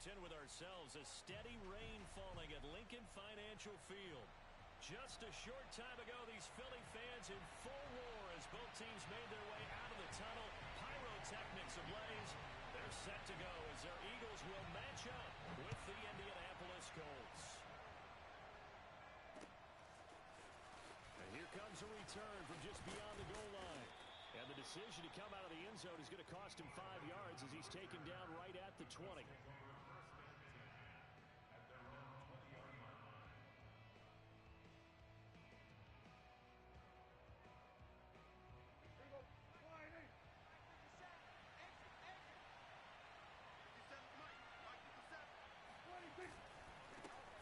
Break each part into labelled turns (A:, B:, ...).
A: contend with ourselves. A steady rain falling at Lincoln Financial Field. Just a short time ago, these Philly fans in full roar as both teams made their way out of the tunnel. Pyrotechnics ablaze. They're set to go as their Eagles will match up with the Indianapolis Colts. And here comes a return from just beyond the goal line. And the decision to come out of the end zone is going to cost him 5 yards as he's taken down right at the 20.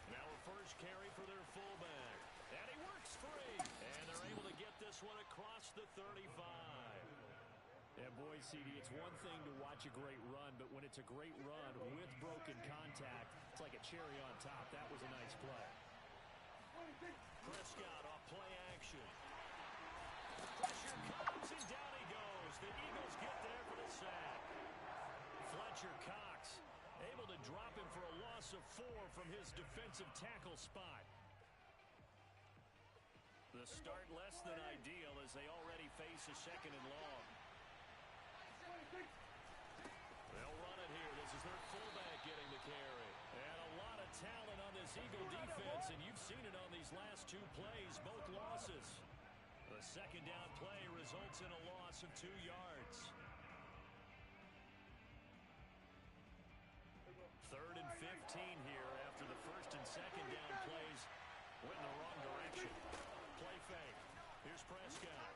A: Now a first carry for their fullback. And he works free. And they're able to get this one across the 35. And boy, CD, it's one thing to watch a great run, but when it's a great run with broken contact, it's like a cherry on top. That was a nice play. Prescott off play action. Pressure comes, and down he goes. The Eagles get there for the sack. Fletcher Cox able to drop him for a loss of 4 from his defensive tackle spot. The start less than ideal as they already face a second and long. They'll run it here. This is their fullback getting the carry. And a lot of talent on this Eagle defense, and you've seen it on these last 2 plays, both losses. The second down play results in a loss of 2 yards. 3rd and 15 here after the first and second down plays went in the wrong direction. Play fake. Here's Prescott.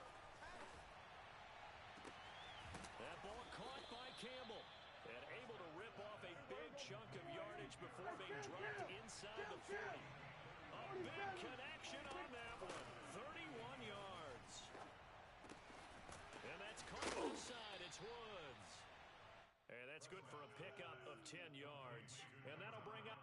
A: That ball caught by Campbell and able to rip off a big chunk of yardage before being dropped inside the 40. A big connection on that one. 31 yards. And that's caught inside. It's Woods. And that's good for a pickup of 10 yards. And that'll bring up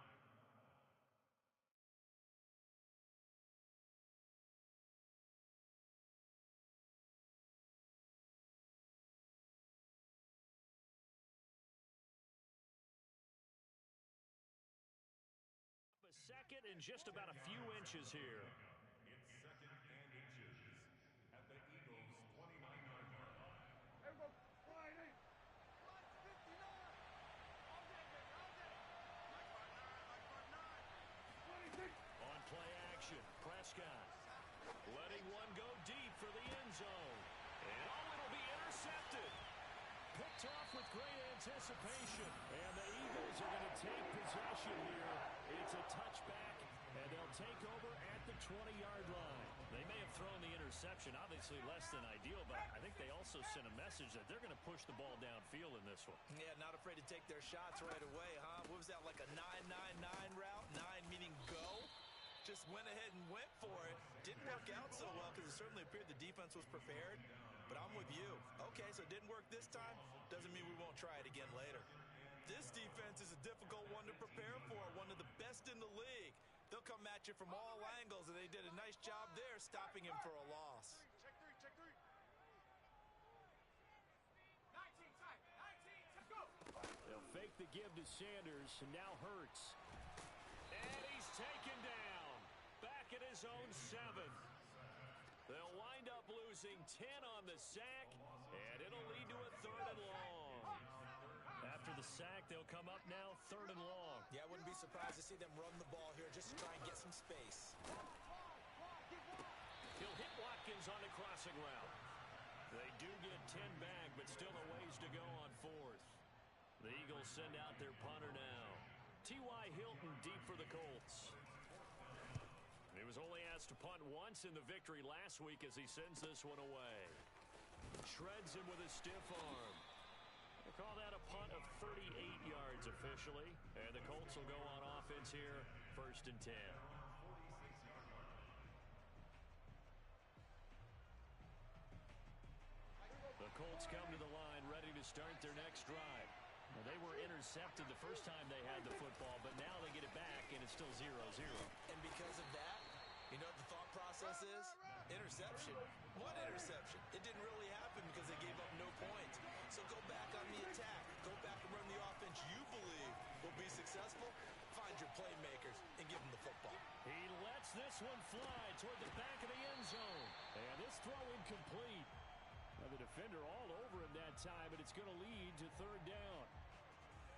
A: a second and just about a few inches here.
B: It's second and inches at the Eagles' 29-yard line.
A: On play action, Prescott letting one go deep for the end zone. And it'll be intercepted. Picked off with great anticipation. And the Eagles are going to take possession here. It's a touchback, and they'll take over at the 20-yard line. They may have thrown the interception, obviously less than ideal, but I think they also sent a message that they're going to push the ball downfield in this one.
C: Yeah, not afraid to take their shots right away, huh? What was that, like a 9-9-9 route? 9 meaning go? Just went ahead and went for it. Didn't work out so well because it certainly appeared the defense was prepared. But I'm with you. Okay, so it didn't work this time. Doesn't mean we won't try it again later. This defense is a difficult one to prepare for, one of the best in the league. They'll come at you from all angles, and they did a nice job there stopping him for a loss.
D: Check three. 19 tight, go!
A: They'll fake the give to Sanders, and now Hurts. And he's taken down. Back at his own 7. They'll wind up losing 10 on the sack, and it'll lead to a 3rd and long. After the sack, they'll come up now 3rd and long.
C: Yeah, I wouldn't be surprised to see them run the ball here just to try and get some space.
A: He'll hit Watkins on the crossing route. They do get 10 back, but still a ways to go on 4th. The Eagles send out their punter now. T.Y. Hilton deep for the Colts. He was only asked to punt once in the victory last week as he sends this one away. Shreds him with a stiff arm. We'll call that a punt of 38 yards officially. And the Colts will go on offense here, 1st and 10. The Colts come to the line ready to start their next drive. Well, they were intercepted the first time they had the football, but now they get it back, and it's still 0-0.
C: And because of that, you know what the thought process is? Interception. What interception? It didn't really happen because they gave up no points. So go back on the attack. Go back and run the offense you believe will be successful. playmakers and give them the football.
A: He lets this one fly toward the back of the end zone. And this throw incomplete. Now the defender all over him that time, and it's going to lead to third down.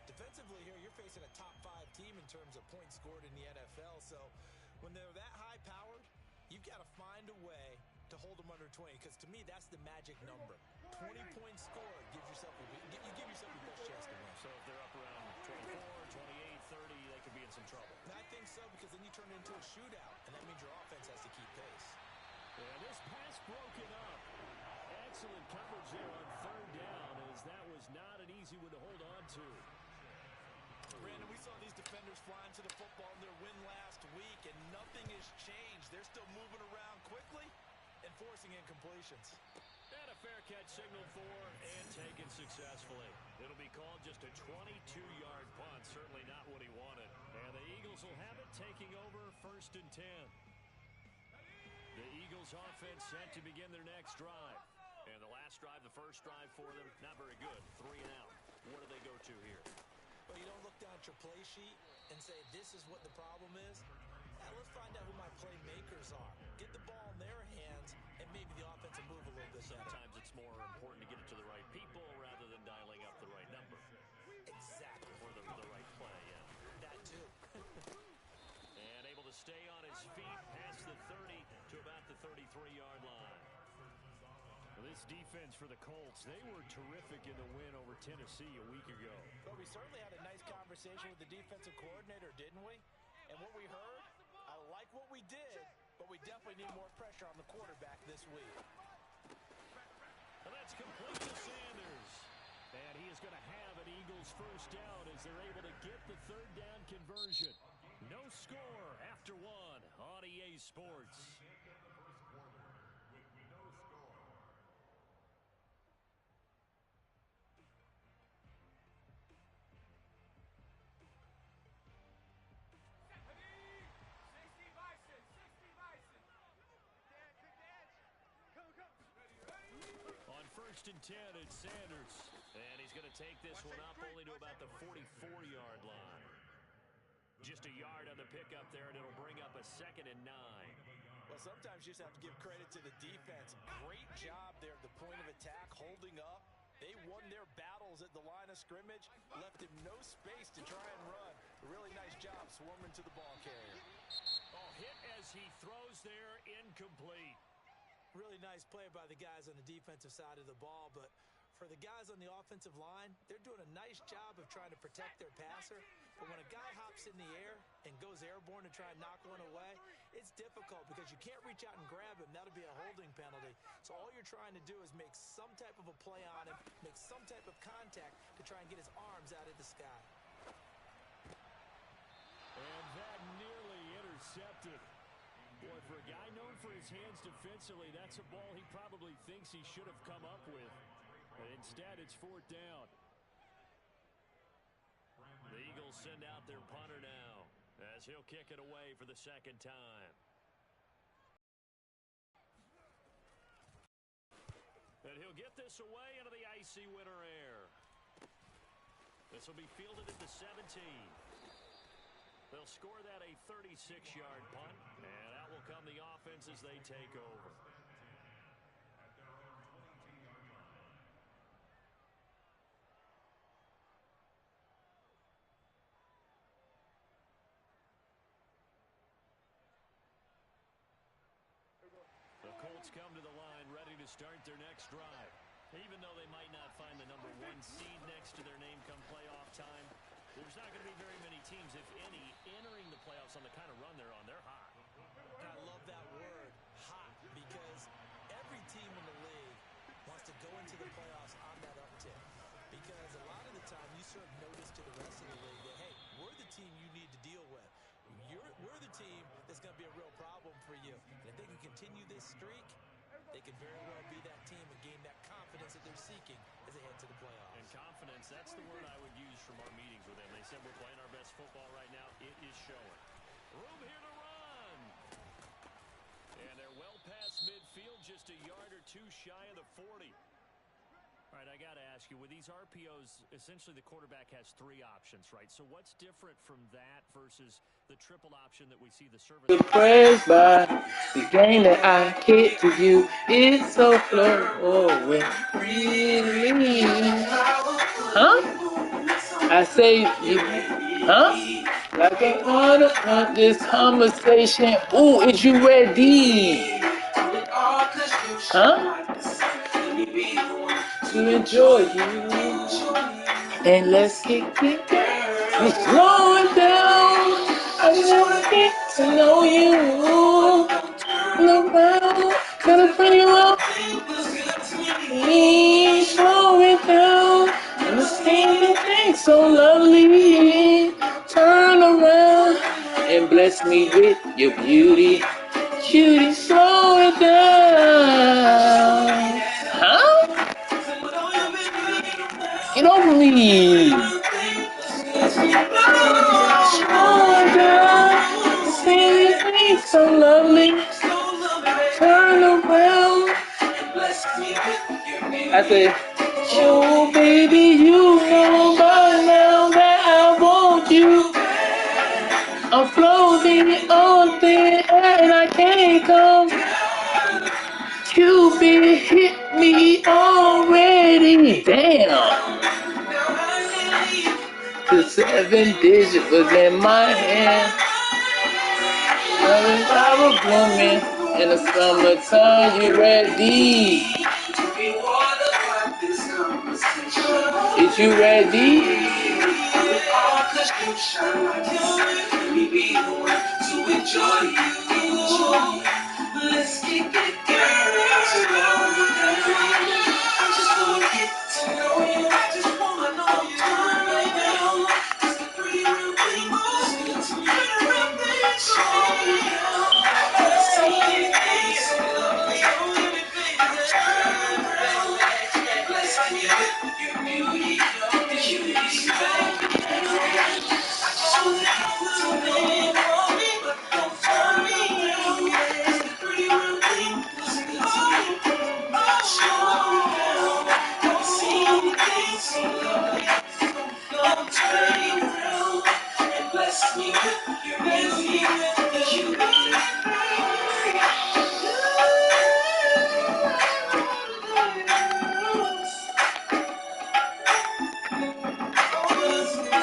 C: Defensively here, you're facing a top-5 team in terms of points scored in the NFL. So when they're that high-powered, you've got to find a way to hold them under 20, because to me, that's the magic number. 20 points scored gives yourself you give yourself your best chance to win.
A: So if they're up around 24, 28, 30, they could be in some trouble.
C: And I think so, because then you turn it into a shootout, and that means your offense has to keep pace.
A: And this pass broken up. Excellent coverage there on third down, as that was not an easy one to hold on to.
C: Brandon, we saw these defenders flying to the football in their win last week, and nothing has changed. They're still moving around quickly and forcing incompletions.
A: And a fair catch signal for and taken successfully. It'll be called just a 22-yard punt. Certainly not what he wanted. And the Eagles will have it, taking over 1st and 10. The Eagles offense set to begin their next drive. And the last drive, the first drive for them, not very good. 3 and out. What do they go to here?
C: Well, you don't look down at your play sheet and say, this is what the problem is. Now, let's find out who my playmakers are. Get the ball in their hands, and maybe the offense will move a little bit better.
A: Sometimes it's more important to get it to the right people rather than dialing up the right number.
C: Exactly.
A: Or the right play, yeah.
C: That too.
A: And able to stay on his feet past the 30 to about the 33-yard line. Well, this defense for the Colts, they were terrific in the win over Tennessee a week ago.
C: But we certainly had a nice conversation with the defensive coordinator, didn't we? And what we heard, I like what we did, but we definitely need more pressure on the quarterback this week.
A: And that's complete to Sanders. And he is going to have an Eagles first down as they're able to get the third down conversion. No score after 1 on EA Sports. On 1st and 10, it's Sanders. And he's going to take this one up only to about the 44-yard line. Just a yard on the pickup there, and it'll bring up a 2nd and 9.
C: Well, sometimes you just have to give credit to the defense. Great job there at the point of attack, holding up. They won their battles at the line of scrimmage, left him no space to try and run. A really nice job swarming to the ball carrier.
A: Oh, hit as he throws there, incomplete.
C: Really nice play by the guys on the defensive side of the ball, but for the guys on the offensive line, they're doing a nice job of trying to protect their passer. But when a guy hops in the air and goes airborne to try and knock one away, it's difficult because you can't reach out and grab him. That'll be a holding penalty. So all you're trying to do is make some type of a play on him, make some type of contact to try and get his arms out of the sky.
A: And that nearly intercepted. Boy, for a guy known for his hands defensively, that's a ball he probably thinks he should have come up with. But instead, it's 4th down. The Eagles send out their punter now, as he'll kick it away for the 2nd time. And he'll get this away into the icy winter air. This will be fielded at the 17. They'll score that a 36-yard punt, and out will come the offense as they take over. The Colts come to the line ready to start their next drive. Even though they might not find the number 1 seed next to their name come playoff time, there's not going to be very many teams, if any, entering the playoffs on the kind of run they're on. They're hot.
C: I love that word, hot, because every team in the league wants to go into the playoffs on that uptick. Because a lot of the time you serve notice to the rest of the league that, hey, we're the team you need to deal with. We're the team that's going to be a real problem for you. And if they can continue this streak, they can very well be that team and gain that confidence that they're seeking as they head to the playoffs.
A: And confidence, that's the word I would use from our meetings with them. They said we're playing our best football right now. It is showing. Room here to run. And they're well past midfield, just a yard or two shy of the 40. All right, I got to ask you, with these RPOs, essentially the quarterback has three options, right? So what's different from that versus the triple option that we see the service?
E: The prayers by the game that I get to you is so flowing freely. Huh? I say you, huh? Like I wanna have this conversation. Ooh, is you ready? Huh? To enjoy you. And let's kick it. We slow it down. I just wanna get to know you. Look around, gotta bring you up. We slow it down. Understand the thing so lovely. Turn around and bless me with your beauty. Cutie, slow it down. Huh? Get over me. Slow it down. See the thing so lovely. Turn around. I say, oh baby, you know by now that I want you. I'm floating on thin air and I can't come. Cupid hit me already. Damn. The 7 digit was in my hand. I was blooming in the summertime. You ready? Is you ready? Let's kick it, girl. I just wanna get to know you. I just wanna know you right now. It's the pretty real thing. It's the pretty real thing. Show me how. See anything so lovely. Show me, baby. Turn around. Bless me with your beauty. The cuties, baby. I just wanna get to know you, but don't turn me away. It's the pretty real thing. Listen to you. Show me how. See anything so lovely. Don't turn me around and bless me with your beauty, the cutie.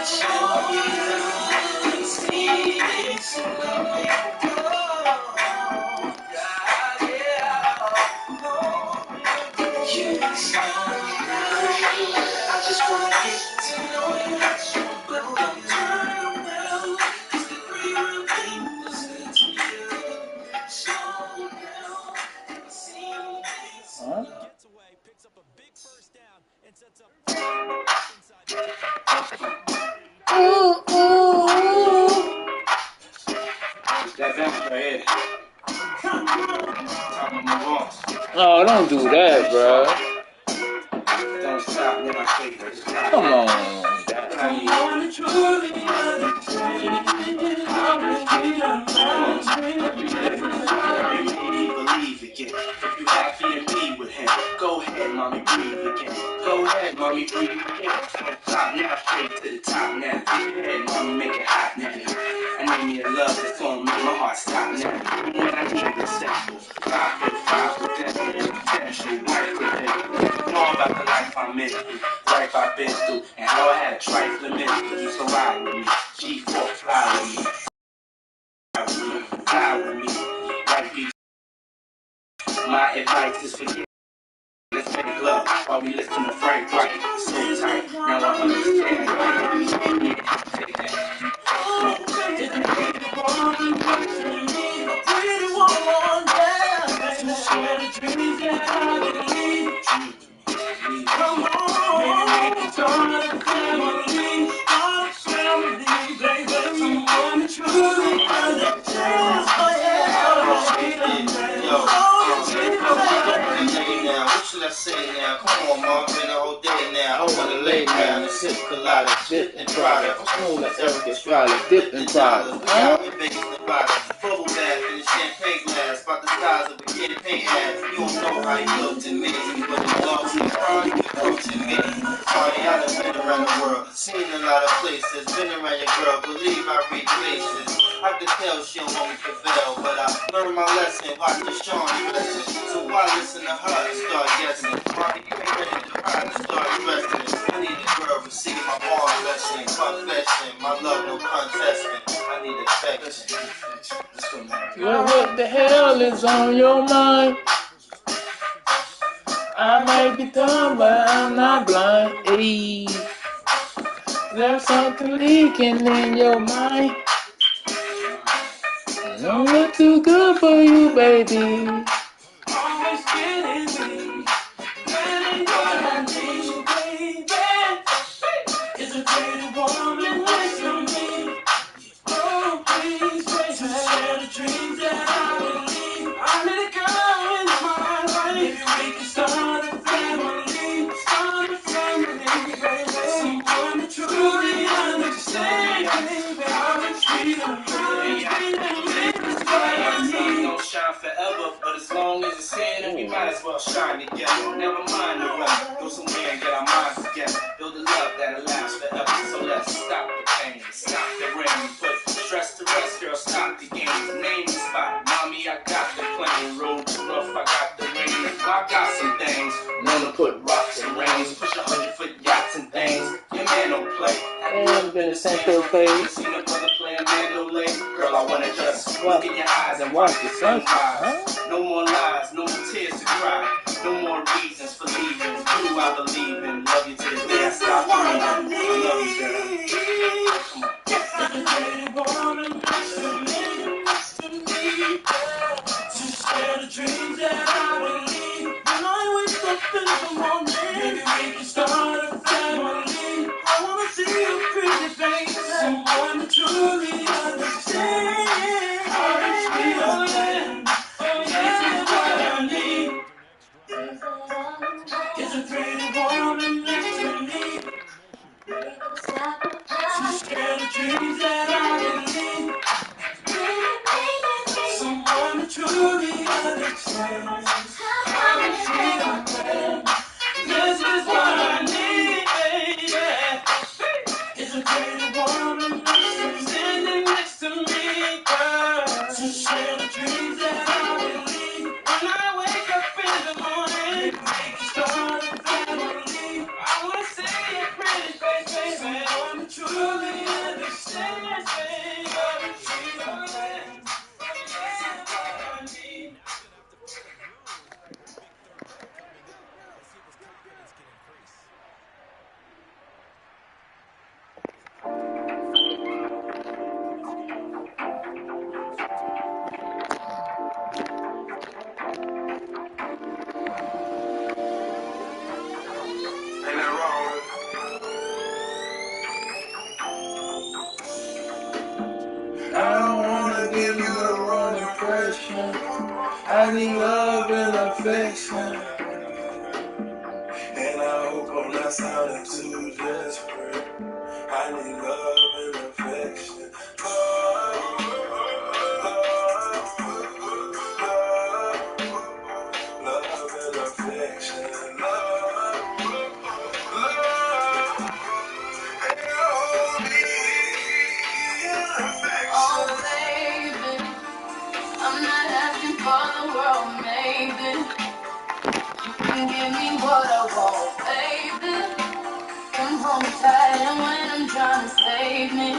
E: Show me how. See anything so lovely. Oh, yeah. Cutie, slow down. I just wanna get to know you, but don't turn around. It's the pretty real thing, listen to you. Slow down, and see things.
C: He gets away, picks up a big first down, and sets up inside the 10.
E: Ooh, ooh.
F: That bench right here. Time to move on.
E: Oh, don't do that, bro.
F: Don't stop, never quit.
E: Come on.
F: Believe again. If you happy to be with him, go ahead, mommy, breathe again. Go ahead, mommy, breathe again. Top now, straight to the top now. Go ahead, mommy, make it hot now. I need me a love that's gonna make my heart stop now. When I need it simple, 5 potential, white with know about the life I'm in, life I've been through, and how I had a trifling mental. You so ride with me, G4 fly with me, fly with me, like be. My advice is forget. Let's make love while we listen to Frank White. So tight, now I understand. Take that. Come on, join the family, our family, baby. Someone truly understands. Oh yeah, now, what should I say now? Come on, mom, been a whole day now. I wanna lay down and sip colada, dip and try that. Spoon like Eric Estrada, dip and try that. Bubble bath in the champagne glass, about the size of a campaign ass. You don't know how you looked at me, but you lost me.
G: believe I read faces. I could tell she don't want me to prevail, but I learned my lesson, watch the Sean dressing. So why listen to her and start guessing? Mommy, you ain't ready to ride and start dressing. I need a girl receiving my arm lesson, confession, my love no contesting. I need affection. Let's go now.
E: Well, what the hell is on your mind? I may be dumb, but I'm not blind. Hey, there's something leaking in your mind. Don't look too good for you, baby.
F: Always getting me. That ain't what I need, baby. Is a pretty woman next to me. Oh, please, baby. To share the dreams that I believe. I need a girl in my life. Maybe we can start a family. Start a family, baby. Someone to truly understand, baby. How it's feeling, this is what I need.
G: Don't shine forever, but as long as it's in, we might as well shine together. Never mind the weather, go somewhere and get our minds together. Build a love that'll last forever. So let's stop the pain, stop the rain. Put stress to rest, girl, stop the game. Name the spot, mommy, I got the plane. Road too rough, I got the rain. I got some things, known to put rocks and rings. Push 100-foot yachts and things. Your man don't play.
E: I'm gonna send your face.
G: Seen a brother play a mandolin. Girl, I wanna just look in your eyes and watch the sunrise. No more lies, no more tears to cry. No more reasons for leaving. Who I believe in. Love you to the day I stop breathing. I love you, girl. Come on.
F: Every pretty woman next to me, to share the dreams that I believe. When I wake up in the morning, maybe we can start a family. I wanna see your pretty face, someone to truly understand how it's feeling. Oh yeah, that's what I need. Is a pretty woman next to me. To share the dreams that I believe. Someone to truly understand how it's feeling. This is what I need, baby. It's a pretty woman standing next to me, girl. To share the dreams that I believe. When I wake up in the morning, we can start a family. I wanna see your pretty face, baby. I wanna truly understand, baby. It's feeling. This is what I need.
G: Ain't that wrong?
E: I don't wanna give you the wrong impression. I need love and affection.
F: And I hope I'm not sounding too desperate. I need love and affection. Love and affection.
E: Oh, baby, I'm not asking for the world, maybe. You can give me what I want, baby. Come home tight, and when I'm trying to save me,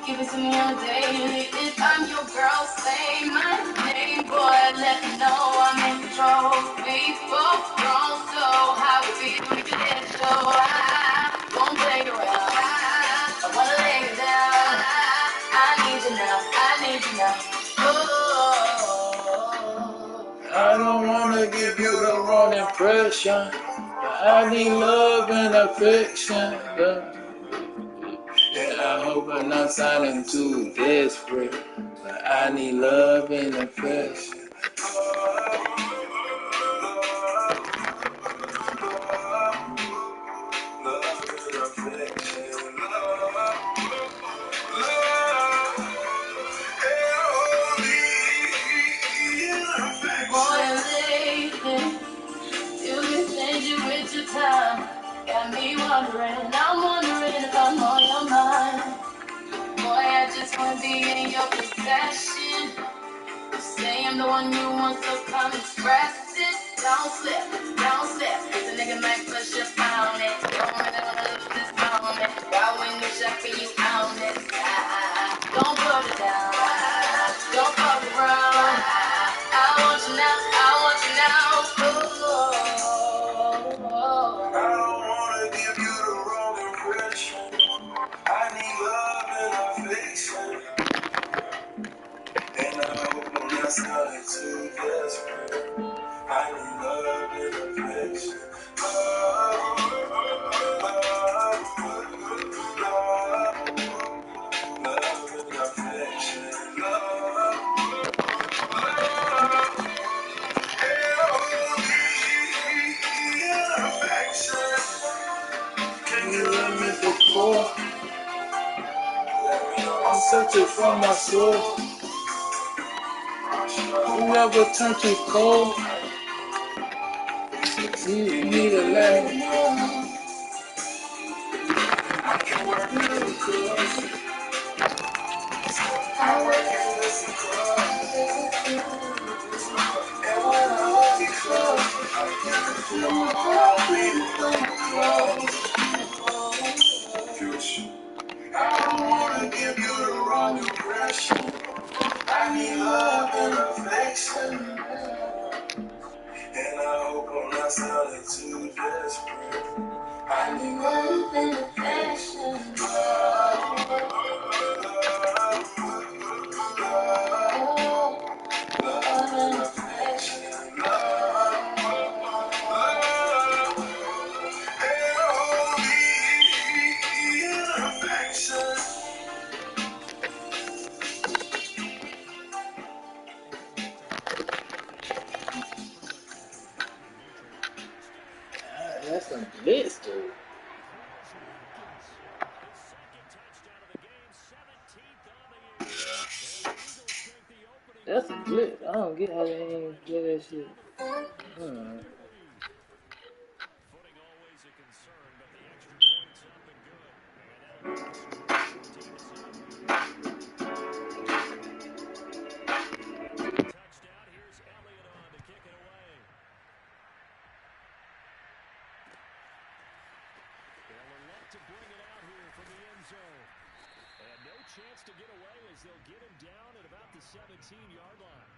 E: give it to me on a daily. If I'm your girl, say my name, boy. Let me know I'm in control. We both grown, so how we feel we can let it go. I won't play around. I wanna lay it down. I need you now. I need you now. Oh, I don't wanna give you the wrong impression. I need love and affection. And I hope I'm not sounding too desperate. But I need love and affection. Boy, lately, you've been changing with your time. Got me wondering, I'm wondering if I'm on your mind. Boy, I wanna be in your possession. You say I'm the one you want, so come express it. Don't slip, don't slip. The nigga might push up on it. Don't really wanna lose this moment. While when you shopping, you own it. Don't put it down. Don't fuck around. I want you now. I want you now. Oh. I don't wanna give you the wrong impression. I need love and affection. And I hope I'm not sounding too desperate. I need love and affection. Love and affection. Can you love me before? I'm searching for my soul. Whoever turned you cold, you need to let me know. I can work miracles. I work in this and when I hold you close, I can feel my heart beating from the future. I don't wanna give you the wrong impression. I need love and affection. And I hope I'm not sounding too desperate. I need love and affection. Love and affection. That's a blitz, dude. That's a blitz. I don't get how they ain't get that shit. Alright.
A: Footing always a concern, but the extra point's up and good. And that'll make the score 14-7. Touchdown. Here's Elliott on to kick it away. They'll elect to bring it out here from the end zone. And no chance to get away as they'll get him down at about the 17-yard line.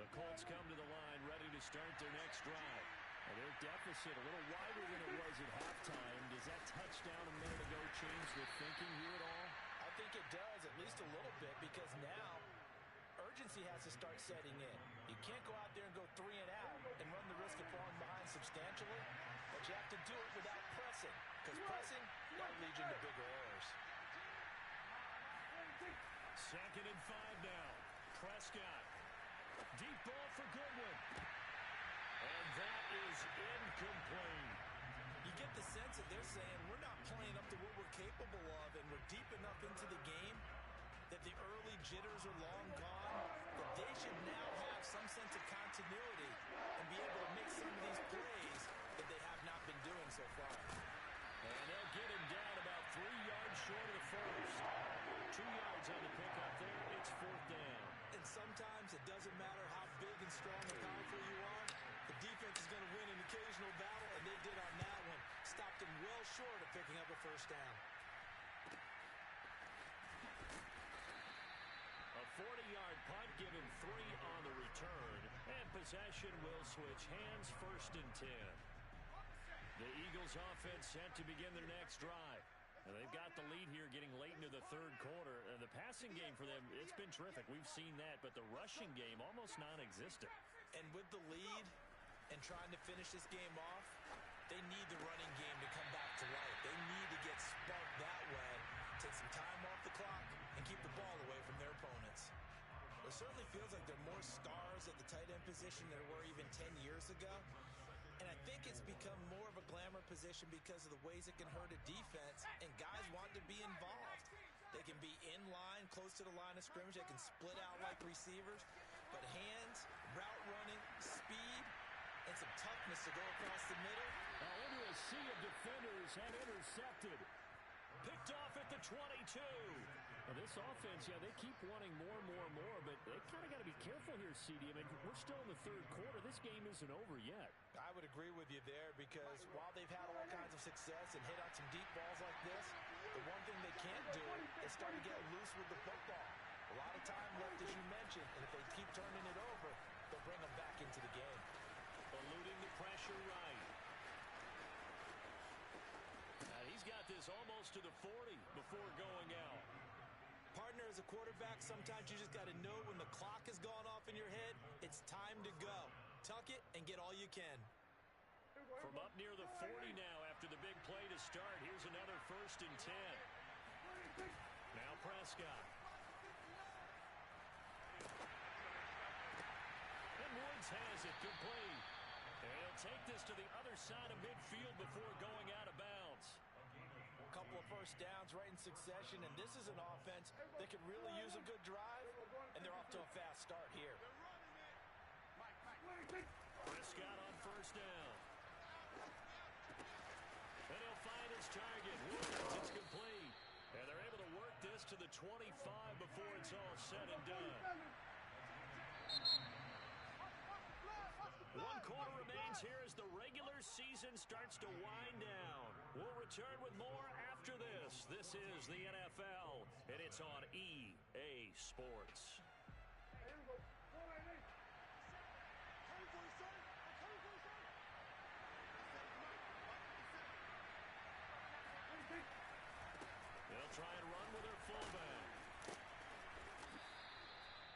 A: The Colts come to the line ready to start their next drive. And their deficit a little wider than it was at halftime. Does that touchdown a minute ago change the thinking here at all?
C: I think it does, at least a little bit, because now urgency has to start setting in. You can't go out there and go 3 and out and run the risk of falling behind substantially, but you have to do it without pressing, because pressing, that leads you into bigger errors.
A: 2nd and 5 now. Prescott. Deep ball for Goodwin. And that is incomplete.
C: You get the sense that they're saying we're not playing up to what we're capable of, and we're deep enough into the game that the early jitters are long gone, that they should now have some sense of continuity and be able to make some of these plays that they have not been doing so far.
A: And they'll get him down about 3 yards short of the first. 2 yards on the pickup there. It's 4th down.
C: And sometimes it doesn't matter how big and strong and powerful you are. The defense is going to win an occasional battle, and they did on that one. Stopped them well short of picking up a first down.
A: A 40-yard punt, given 3 on the return. And possession will switch hands, 1st and 10. The Eagles offense set to begin their next drive. And they've got the lead here getting late into the 3rd quarter. And the passing game for them, it's been terrific. We've seen that. But the rushing game, almost non-existent.
C: And with the lead and trying to finish this game off, they need the running game to come back to life. They need to get sparked that way, take some time off the clock, and keep the ball away from their opponents. It certainly feels like there are more stars at the tight end position than there were even 10 years ago. And I think it's become more of a glamour position because of the ways it can hurt a defense, and guys want to be involved. They can be in line, close to the line of scrimmage. They can split out like receivers. but hands, route running, speed, and some toughness to go across the middle.
A: Into a sea of defenders and intercepted. Picked off at the 22. Well, this offense, they keep wanting more, but they kind of got to be careful here, CD. I mean, we're still in the third quarter. This game isn't over yet.
C: I would agree with you there because while they've had all kinds of success and hit on some deep balls like this, the one thing they can't do is start to get loose with the football. A lot of time left, as you mentioned, and if they keep turning it over, they'll bring them back into the game.
A: Eluding the pressure right. He's got this almost to the 40 before going out.
C: Partner, as a quarterback, sometimes you just got to know when the clock has gone off in your head, it's time to go. Tuck it and get all you can.
A: From up near the 40 now after the big play to start. Here's another 1st and 10. Now Prescott. And Woods has it complete. And he'll take this to the other side of midfield before going out of bounds.
C: A couple of first downs right in succession, and this is an offense that could really use a good drive, and they're off to a fast start here.
A: Prescott on 1st down. And he'll find his target. Woods, it's complete. And they're able to work this to the 25 before it's all said and done. 1 quarter remains here as the regular season starts to wind down. We'll return with more after this. This is the NFL, and it's on EA Sports. They'll try and run with their fullback.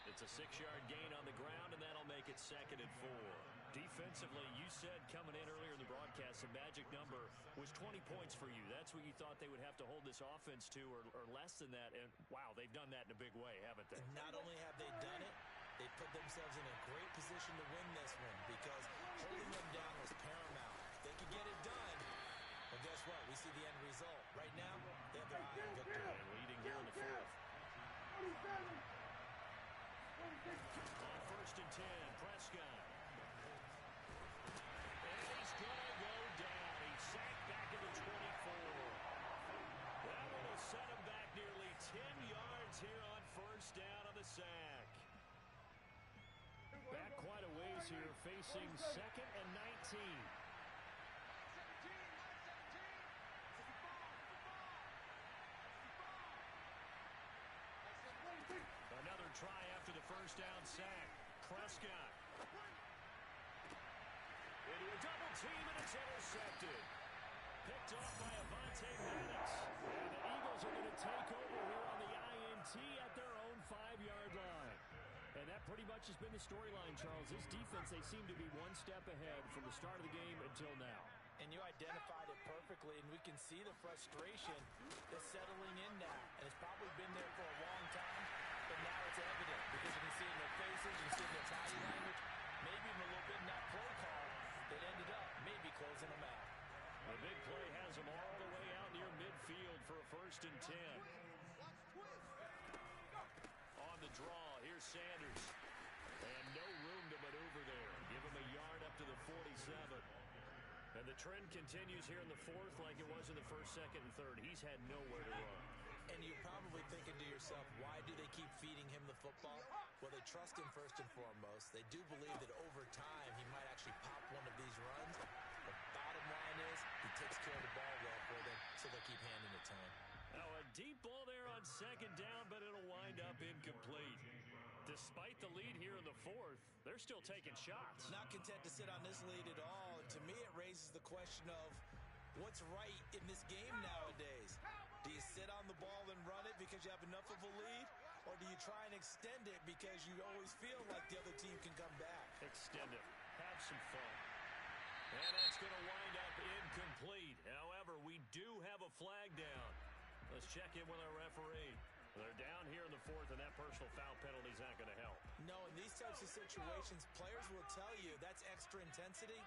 A: It's a 6-yard gain on the ground, and that'll make it 2nd and 4. Defensively, you said coming in earlier in the broadcast, the magic number was 20 points for you. That's what you thought they would have to hold this offense to, or less than that. And, wow, they've done that in a big way, haven't they?
C: And not only have they done it, they put themselves in a great position to win this one because holding them down was paramount. If they could get it done, well, guess what? We see the end result. Right now, they have their eye on victory.
A: And leading here in the 4th. On 1st and 10, Prescott. And he's going to go down. He's sacked back at the 24. That one will set him back nearly 10 yards here on 1st down on the sack. Back quite a ways here, facing 2nd and 19. Another try after the 1st down sack. Prescott. Into a double team, and it's intercepted. Picked off by Avonte Maddox. And the Eagles are going to take over here on the INT at their own 5-yard line. And that pretty much has been the storyline, Charles. This defense, they seem to be one step ahead from the start of the game until now.
C: And you identified it perfectly, and we can see the frustration that's settling in now. And it's probably been there for a long time, but now it's evident because you can see it in their faces, you can see it in their body language, maybe even a little bit in that play call that ended up maybe closing them out.
A: The big play has them all the way out near midfield for a 1st and 10. On the draw, here's Sanders. And no room to maneuver there. Give him a yard up to the 47. And the trend continues here in the 4th like it was in the 1st, 2nd, and 3rd. He's had nowhere to run.
C: And you're probably thinking to yourself, why do they keep feeding him the football? Well, they trust him first and foremost. They do believe that over time he might actually pop one of these runs. The bottom line is he takes care of the ball well for them, so they'll keep handing it to him.
A: Now a deep ball there on 2nd down, but it'll wind up incomplete. Despite the lead here in the 4th, they're still taking shots.
C: Not content to sit on this lead at all. And to me, it raises the question of what's right in this game nowadays. Do you sit on the ball and run it because you have enough of a lead? Or do you try and extend it because you always feel like the other team can come back?
A: Extend it. Have some fun. And that's going to wind up incomplete. However, we do have a flag down. Let's check in with our referee. They're down here in the 4th, and that personal foul penalty is not going to help.
C: No, in these types of situations, players will tell you that's extra intensity.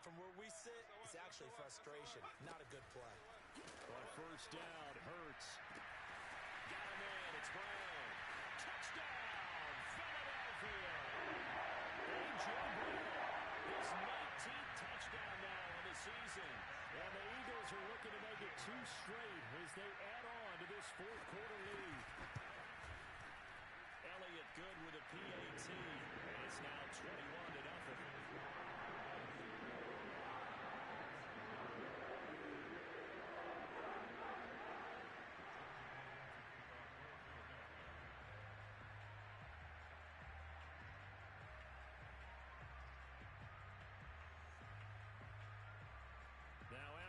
C: From where we sit, it's actually frustration. Not a good play.
A: On 1st down, Hurts. Got him in. It's Brown. Touchdown, Philadelphia. two straight as they add on to this fourth quarter lead. Elliott good with a PAT. It's now 21-0.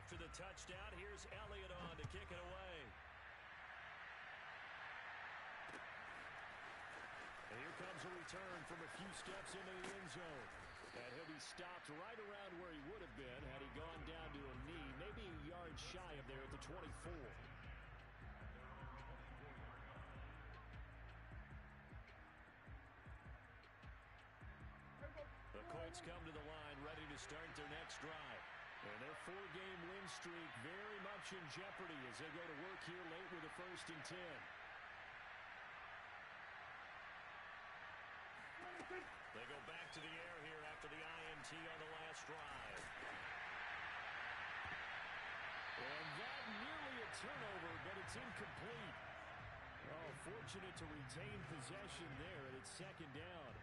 A: After the touchdown, here's Elliott on to kick it away. And here comes a return from a few steps into the end zone. And he'll be stopped right around where he would have been had he gone down to a knee, maybe a yard shy of there at the 24. The Colts come to the line ready to start their next drive. And their four-game win streak very much in jeopardy as they go to work here late with a 1st and 10. They go back to the air here after the INT on the last drive. And that nearly a turnover, but it's incomplete. Oh, fortunate to retain possession there, and it's 2nd down.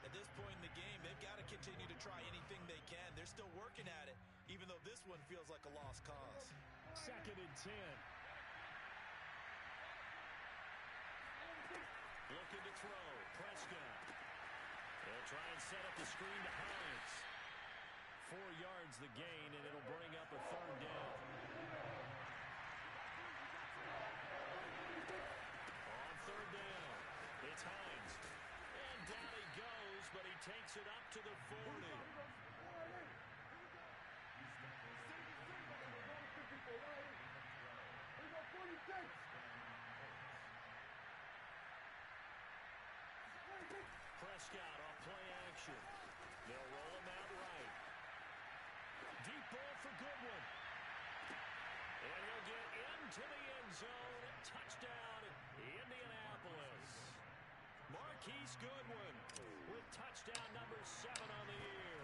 C: At this point in the game, they've got to continue to try anything they can. They're still working at it, even though this one feels like a lost cause.
A: 2nd and 10. Looking to throw. Prescott. They'll try and set up the screen to Hines. 4 yards the gain, and it'll bring up a 3rd down. On 3rd down, it's Hines. And down he goes, but he takes it up to the 40. Prescott off play action. They'll roll him out right. Deep ball for Goodwin. And he'll get into the end zone. Touchdown, Indianapolis. Marquise Goodwin with touchdown number 7 on the year.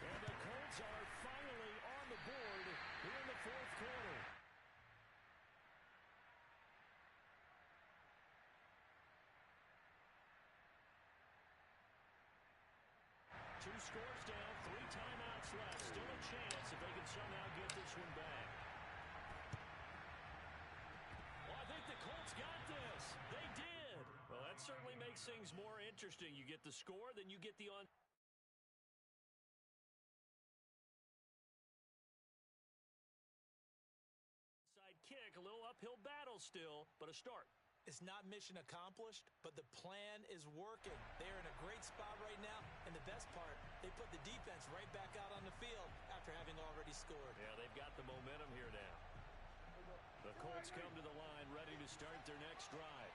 A: And the Colts are finally on the board here in the 4th quarter. Two scores down, 3 timeouts left. Still a chance if they can somehow get this one back. Well, I think the Colts got this. They did. Well, that certainly makes things more interesting. You get the score, then you get the onside kick. A little uphill battle still, but a start.
C: It's not mission accomplished, but the plan is working. They're in a great spot right now, and the best part, they put the defense right back out on the field after having already scored.
A: Yeah, they've got the momentum here now. The Colts come to the line ready to start their next drive.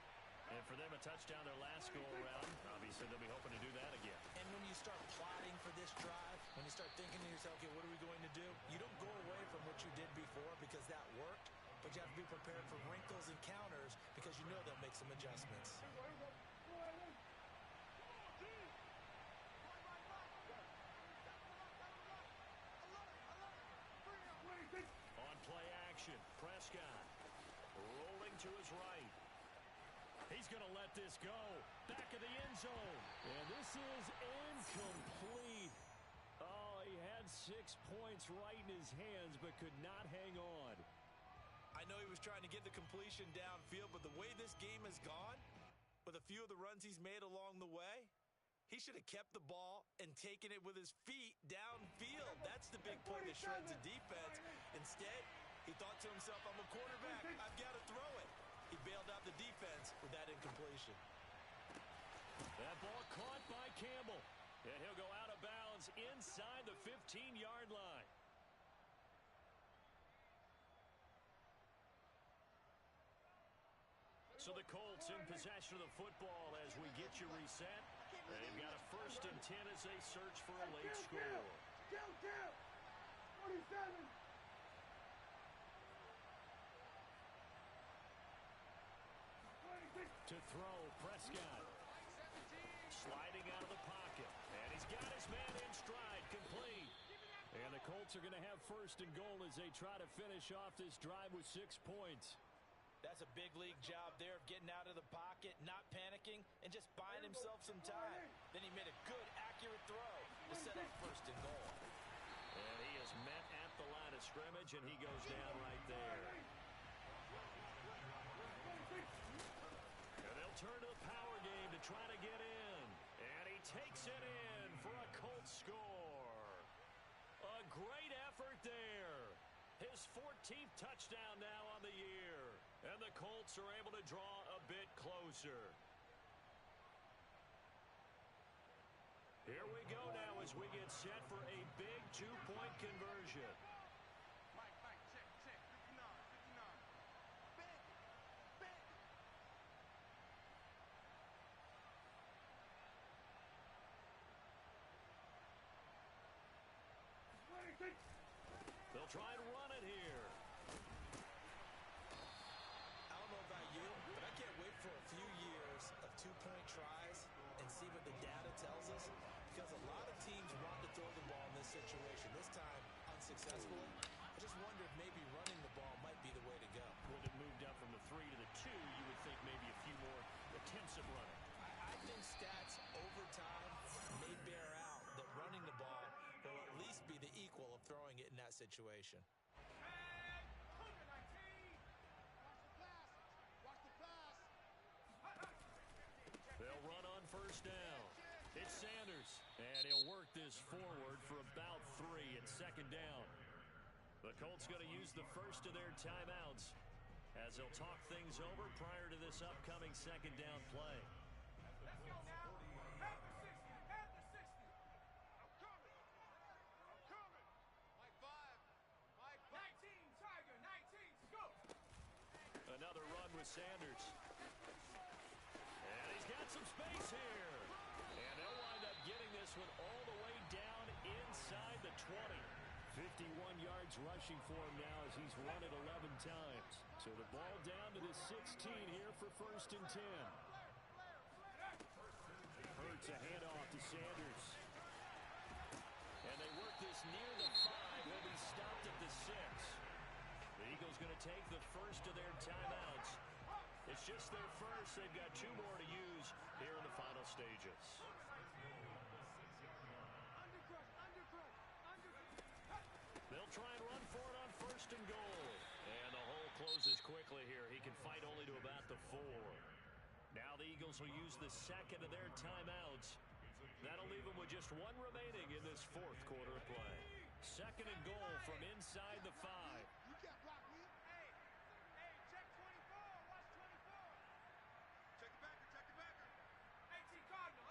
A: And for them, a touchdown their last go-around. Obviously, they'll be hoping to do that again.
C: And when you start plotting for this drive, when you start thinking to yourself, okay, what are we going to do? You don't go away from what you did before because that worked. But you have to be prepared for wrinkles and counters because you know they'll make some adjustments.
A: On play action, Prescott rolling to his right. He's going to let this go. Back of the end zone. And this is incomplete. Oh, he had 6 points right in his hands but could not hang on.
C: I know he was trying to get the completion downfield, but the way this game has gone, with a few of the runs he's made along the way, he should have kept the ball and taken it with his feet downfield. That's the big play that shreds a defense. Instead, he thought to himself, I'm a quarterback. I've got to throw it. He bailed out the defense with that incompletion.
A: That ball caught by Campbell. And he'll go out of bounds inside the 15-yard line. So the Colts in possession of the football as we get you reset. They've got a 1st and 10 as they search for a late score.
D: 47.
A: To throw, Prescott. Sliding out of the pocket. And he's got his man in stride, complete. And the Colts are going to have first and goal as they try to finish off this drive with 6 points.
C: That's a big league job there of getting out of the pocket, not panicking, and just buying himself some time. Then he made a good, accurate throw to set up first and goal.
A: And he is met at the line of scrimmage, and he goes down right there. And they'll turn to the power game to try to get in. And he takes it in for a Colts score. A great effort there. His 14th touchdown now on the year. And the Colts are able to draw a bit closer. Here we go now as we get set for a big 2-point conversion.
D: Mike, check. 59. Big.
A: They'll try and run it here.
C: I don't know about you, but I can't wait for a few years of 2-point tries and see what the data tells us, because a lot of teams want to throw the ball in this situation. This time, unsuccessfully. I just wonder if maybe running the ball might be the way to go.
A: When it moved up from the 3 to the 2, you would think maybe a few more attempts at running.
C: I think stats over time may bear out that running the ball will at least be the equal of throwing it in that situation.
A: They'll run on first down. It's Sanders, and he'll work this forward for about 3 and second down. The Colts going to use the first of their timeouts as they'll talk things over prior to this upcoming second down play. Another run with Sanders. And he's got some space here. And they'll wind up getting this one all the way down inside the 20. 51 yards rushing for him now as he's run it 11 times. So the ball down to the 16 here for first and 10. Hurts a handoff to Sanders. And they work this near the 5. Will be stopped at the 6. The Eagles going to take the first of their timeouts. It's just their first. They've got 2 more to use here in the final stages. They'll try and run for it on first and goal. And the hole closes quickly here. He can fight only to about the 4. Now the Eagles will use the second of their timeouts. That'll leave them with just 1 remaining in this 4th quarter of play. Second and goal from inside the 5.
D: You can't block me. Hey, check 24. Watch 24. Check the backer. 18 Cardinal.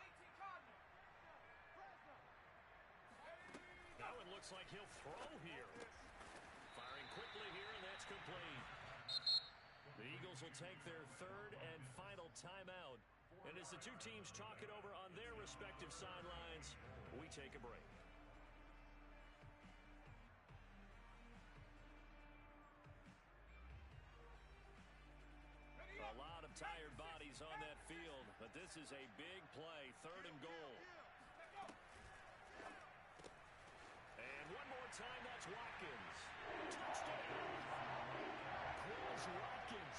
A: That one looks like he'll throw here. Firing quickly here, and that's complete. The Eagles will take their 3rd and final timeout. And as the 2 teams talk it over on their respective sidelines, we take a break. A lot of tired bodies on that field, but this is a big play, 3rd and goal. And one more time, that's Watkins. Touchdown! Quills Watkins.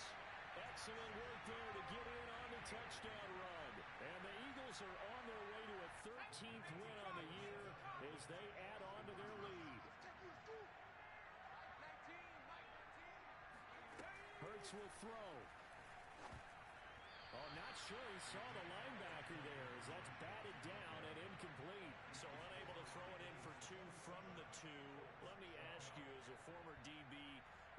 A: Excellent work there to get in on the touchdown run. And the Eagles are on their way to a 13th win on the year as they add on to their lead. Hurts will throw. Oh, not sure he saw the linebacker there as that's batted down and incomplete. So unable to throw it in for 2 from the 2. Let me ask you, as a former DB,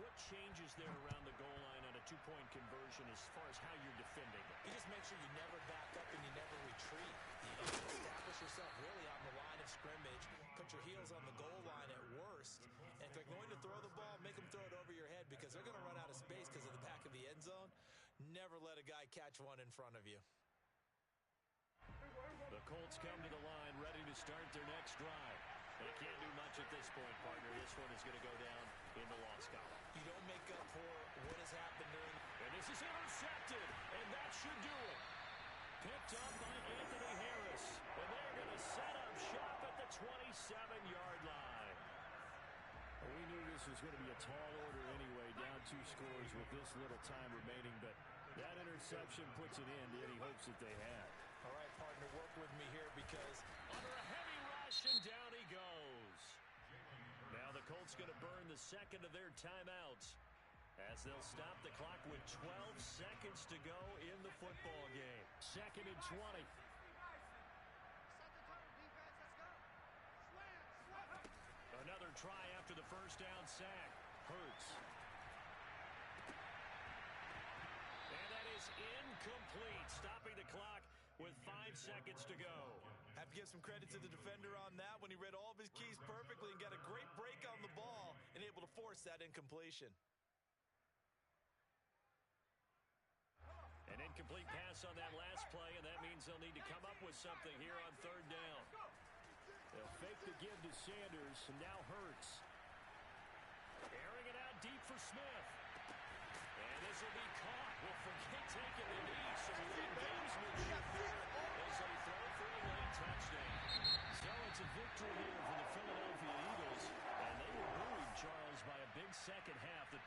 A: what changes there around the goal line on a 2-point conversion as far as how you're defending it?
C: You just make sure you never back up and you never retreat. You establish yourself really on the line of scrimmage, put your heels on the goal line at worst, and if they're going to throw the ball, make them throw it over your head because they're going to run out of space because of the back of the end zone. Never let a guy catch one in front of you.
A: The Colts come to the line ready to start their next drive. They can't do much at this point, partner. This one is going to go down in the loss column.
C: You don't make up for what has happened during.
A: And this is intercepted, and that should do it. Picked up by Anthony Harris, and they're going to set up shop at the 27-yard line. this was going to be a tall order anyway, down 2 scores with this little time remaining, but that interception puts an end to any hopes that they had.
C: All right, partner, work with me here because
A: under a heavy rush, and down he goes. Now the Colts going to burn the second of their timeouts as they'll stop the clock with 12 seconds to go in the football game. 2nd and 20. Another try after the first down sack. Hurts. And that is incomplete, stopping the clock with 5 seconds to go.
C: Have to give some credit to the defender on that when he read all of his keys perfectly and got a great break on the ball and able to force that incompletion.
A: An incomplete pass on that last play, and that means they'll need to come up with something here on 3rd down. They'll fake the give to Sanders, and now Hurts. Airing it out deep for Smith. And this will be caught. Well, forget taking the knee. Some good gamesmanship here as they throw for a late touchdown. So it's a victory here for the Philadelphia Eagles, and they were buoyed, Charles, by a big second half that